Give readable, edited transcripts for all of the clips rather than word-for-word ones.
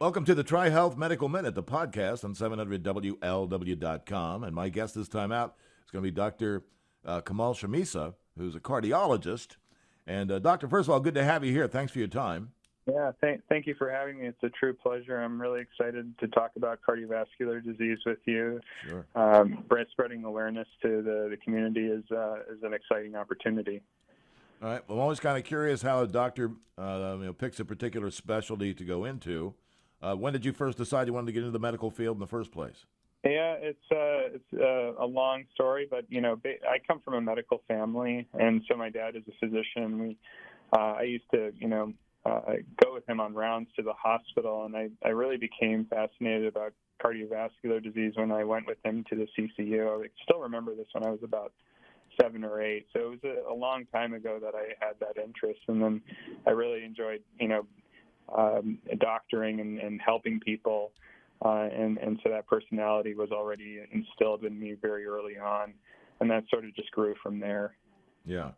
Welcome to the TriHealth Medical Minute, the podcast on 700WLW.com. And my guest this time out is going to be Dr. Kamal Shemisa, who's a cardiologist. And Doctor, first of all, good to have you here. Thanks for your time. Yeah, thank you for having me. It's a true pleasure. I'm really excited to talk about cardiovascular disease with you. Sure. Spreading awareness to the community is an exciting opportunity. All right. Well, I'm always kind of curious how a doctor picks a particular specialty to go into. When did you first decide you wanted to get into the medical field in the first place? Yeah, it's a long story, but I come from a medical family, and so my dad is a physician. I used to go with him on rounds to the hospital, and I really became fascinated about cardiovascular disease when I went with him to the CCU. I still remember this when I was about 7 or 8, so it was a long time ago that I had that interest, and then I really enjoyed doctoring and helping people, and so that personality was already instilled in me very early on, and that sort of just grew from there. Yeah.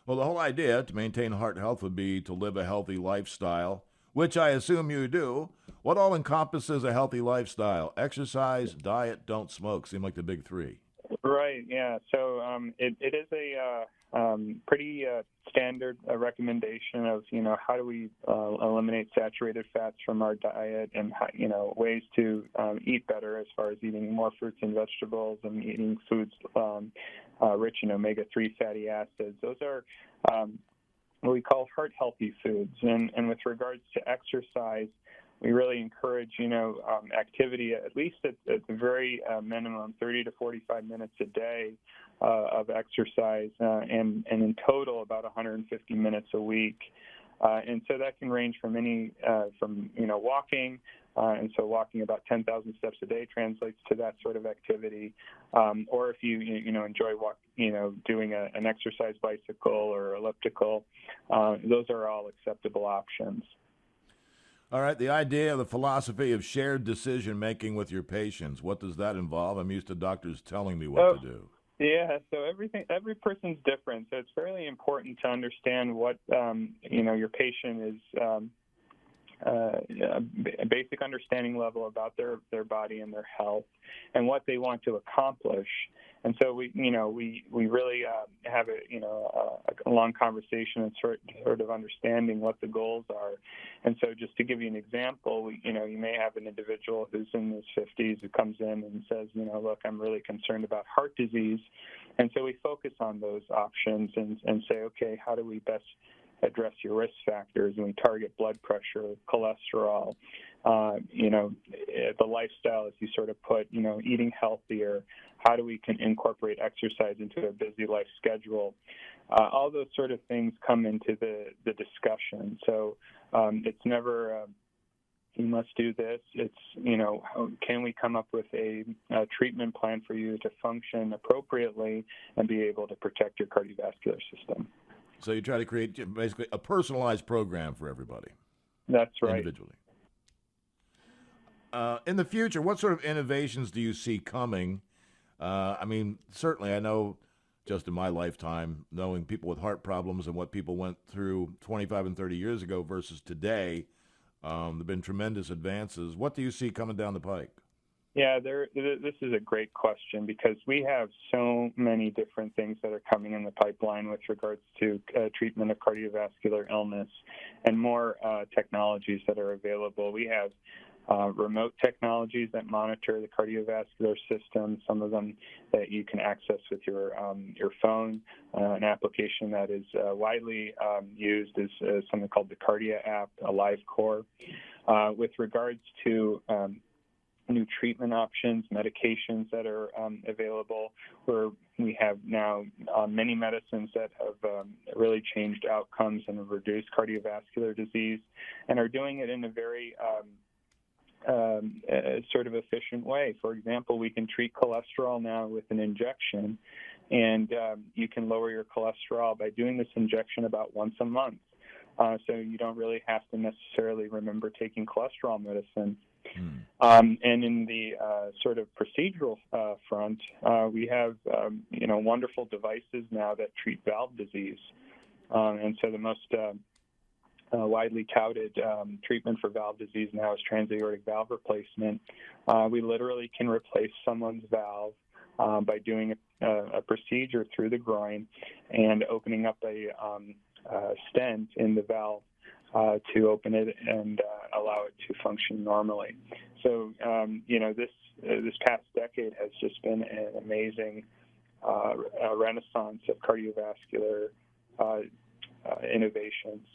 Well, the whole idea to maintain heart health would be to live a healthy lifestyle, which I assume you do. What all encompasses a healthy lifestyle? Exercise, diet, don't smoke seem like the big three. Right, yeah. So it is a pretty standard recommendation of, how do we eliminate saturated fats from our diet, and, ways to eat better as far as eating more fruits and vegetables and eating foods rich in omega-3 fatty acids. Those are what we call heart-healthy foods. And with regards to exercise, we really encourage, activity at least at the very minimum 30 to 45 minutes a day of exercise, and in total about 150 minutes a week. And so that can range from walking, and so walking about 10,000 steps a day translates to that sort of activity. Or if you enjoy doing an exercise bicycle or elliptical, those are all acceptable options. All right, the idea of the philosophy of shared decision-making with your patients, what does that involve? I'm used to doctors telling me what to do. Yeah, so every person's different, so it's fairly important to understand what, your patient is, a basic understanding level about their body and their health and what they want to accomplish. And so we really have a long conversation and sort of understanding what the goals are. And so just to give you an example, you may have an individual who's in his 50s who comes in and says, look, I'm really concerned about heart disease. And so we focus on those options and say, okay, how do we best address your risk factors? And we target blood pressure, cholesterol, the lifestyle, as you sort of put, eating healthier. How do we can incorporate exercise into a busy life schedule? All those sort of things come into the discussion. So it's never you must do this. It's, can we come up with a treatment plan for you to function appropriately and be able to protect your cardiovascular system? So you try to create basically a personalized program for everybody. That's right. Individually. In the future, what sort of innovations do you see coming? Certainly I know just in my lifetime, knowing people with heart problems and what people went through 25 and 30 years ago versus today, there have been tremendous advances. What do you see coming down the pike? Yeah, this is a great question because we have so many different things that are coming in the pipeline with regards to treatment of cardiovascular illness and more technologies that are available. We have remote technologies that monitor the cardiovascular system, some of them that you can access with your phone. An application that is widely used is something called the Cardia app, a live core. With regards to new treatment options, medications that are available, where we have now many medicines that have really changed outcomes and have reduced cardiovascular disease and are doing it in a very sort of efficient way. For example, we can treat cholesterol now with an injection, and you can lower your cholesterol by doing this injection about once a month. So you don't really have to necessarily remember taking cholesterol medicine. And in the sort of procedural front, we have wonderful devices now that treat valve disease. And so the most widely touted treatment for valve disease now is transaortic valve replacement. We literally can replace someone's valve by doing a procedure through the groin and opening up a stent in the valve to open it and allow it to function normally. So, this past decade has just been an amazing renaissance of cardiovascular innovations.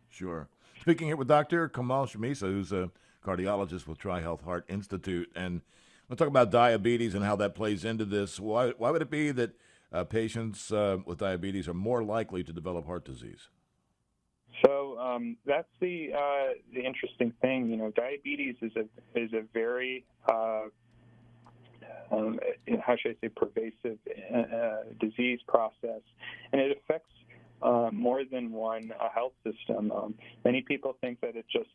Sure. Speaking here with Dr. Kamal Shemisa, who's a cardiologist with TriHealth Heart Institute, and we'll talk about diabetes and how that plays into this. Why would it be that patients with diabetes are more likely to develop heart disease? So that's the interesting thing. Diabetes is a very how should I say, pervasive disease process, and it affects more than one health system. Many people think that it just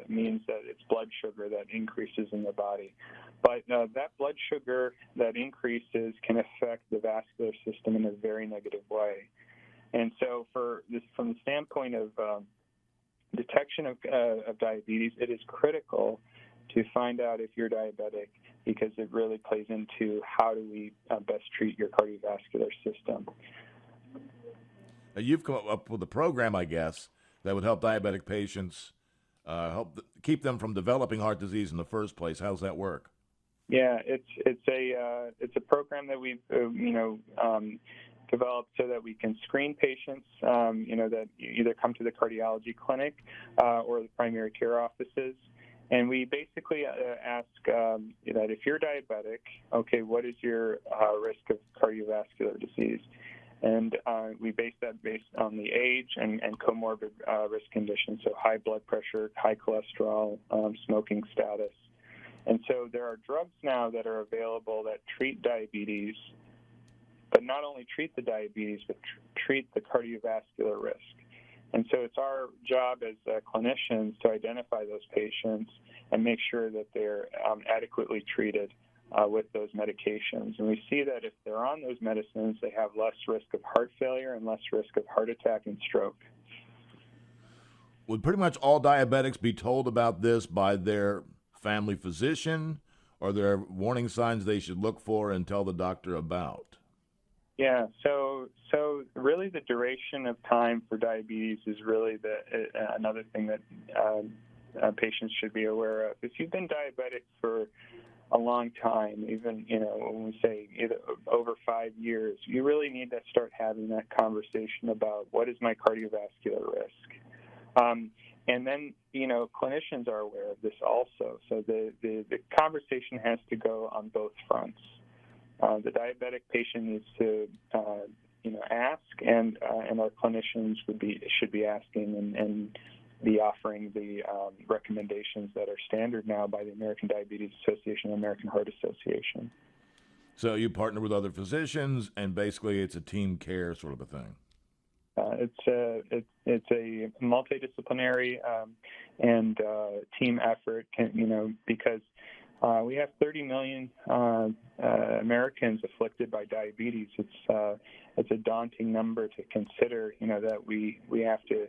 means that it's blood sugar that increases in the body. But that blood sugar that increases can affect the vascular system in a very negative way. And so from the standpoint of detection of diabetes, it is critical to find out if you're diabetic, because it really plays into how do we best treat your cardiovascular system. You've come up with a program, I guess, that would help diabetic patients, keep them from developing heart disease in the first place. How's that work? Yeah, it's a program that we've developed so that we can screen patients, that either come to the cardiology clinic or the primary care offices. And we basically ask that if you're diabetic, okay, what is your risk of cardiovascular disease? And we base that based on the age and comorbid risk conditions, so high blood pressure, high cholesterol, smoking status. And so there are drugs now that are available that treat diabetes, but not only treat the diabetes, but treat the cardiovascular risk. And so it's our job as clinicians to identify those patients and make sure that they're adequately treated with those medications. And we see that if they're on those medicines, they have less risk of heart failure and less risk of heart attack and stroke. Would pretty much all diabetics be told about this by their family physician, or are there warning signs they should look for and tell the doctor about? Yeah, so really the duration of time for diabetes is really another thing that patients should be aware of. If you've been diabetic for a long time, even, when we say either over 5 years, you really need to start having that conversation about what is my cardiovascular risk. And then, clinicians are aware of this also. So the conversation has to go on both fronts. The diabetic patient needs to, ask, and our clinicians should be asking and be offering the recommendations that are standard now by the American Diabetes Association and American Heart Association. So you partner with other physicians, and basically it's a team care sort of a thing. It's a multidisciplinary and team effort, because we have 30 million Americans afflicted by diabetes. It's a daunting number to consider. That we have to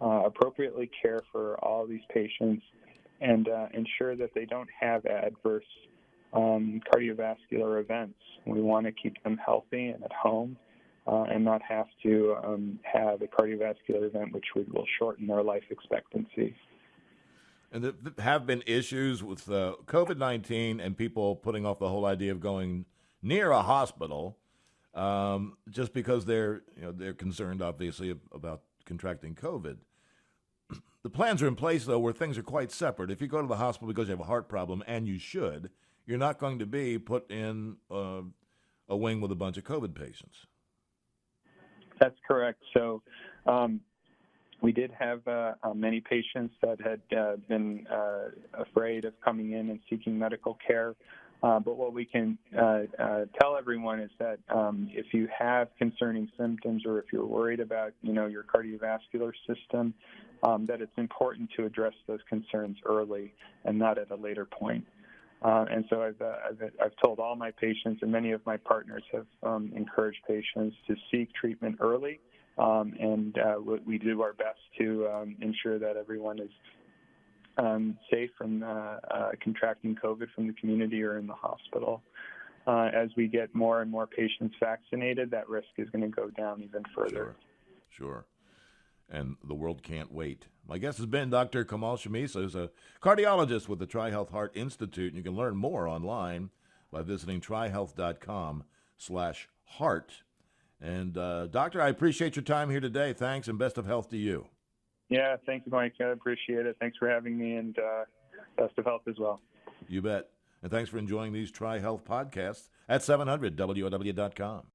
appropriately care for all these patients and ensure that they don't have adverse cardiovascular events. We want to keep them healthy and at home and not have to have a cardiovascular event which will shorten their life expectancy. And there have been issues with COVID-19 and people putting off the whole idea of going near a hospital just because they're concerned, obviously, about contracting COVID. The plans are in place, though, where things are quite separate. If you go to the hospital because you have a heart problem, and you should, you're not going to be put in a wing with a bunch of COVID patients. That's correct. So we did have many patients that had been afraid of coming in and seeking medical care. But what we can tell everyone is that if you have concerning symptoms or if you're worried about, your cardiovascular system, that it's important to address those concerns early and not at a later point. And so I've told all my patients, and many of my partners have encouraged patients to seek treatment early and we do our best to ensure that everyone is safe from contracting COVID from the community or in the hospital. As we get more and more patients vaccinated, that risk is going to go down even further. Sure. And the world can't wait. My guest has been Dr. Kamal Shemisa, who's a cardiologist with the TriHealth Heart Institute. And you can learn more online by visiting trihealth.com/heart. And, Doctor, I appreciate your time here today. Thanks, and best of health to you. Yeah, thank you, Mike. I appreciate it. Thanks for having me, and best of health as well. You bet. And thanks for enjoying these TriHealth podcasts at 700WLW.com.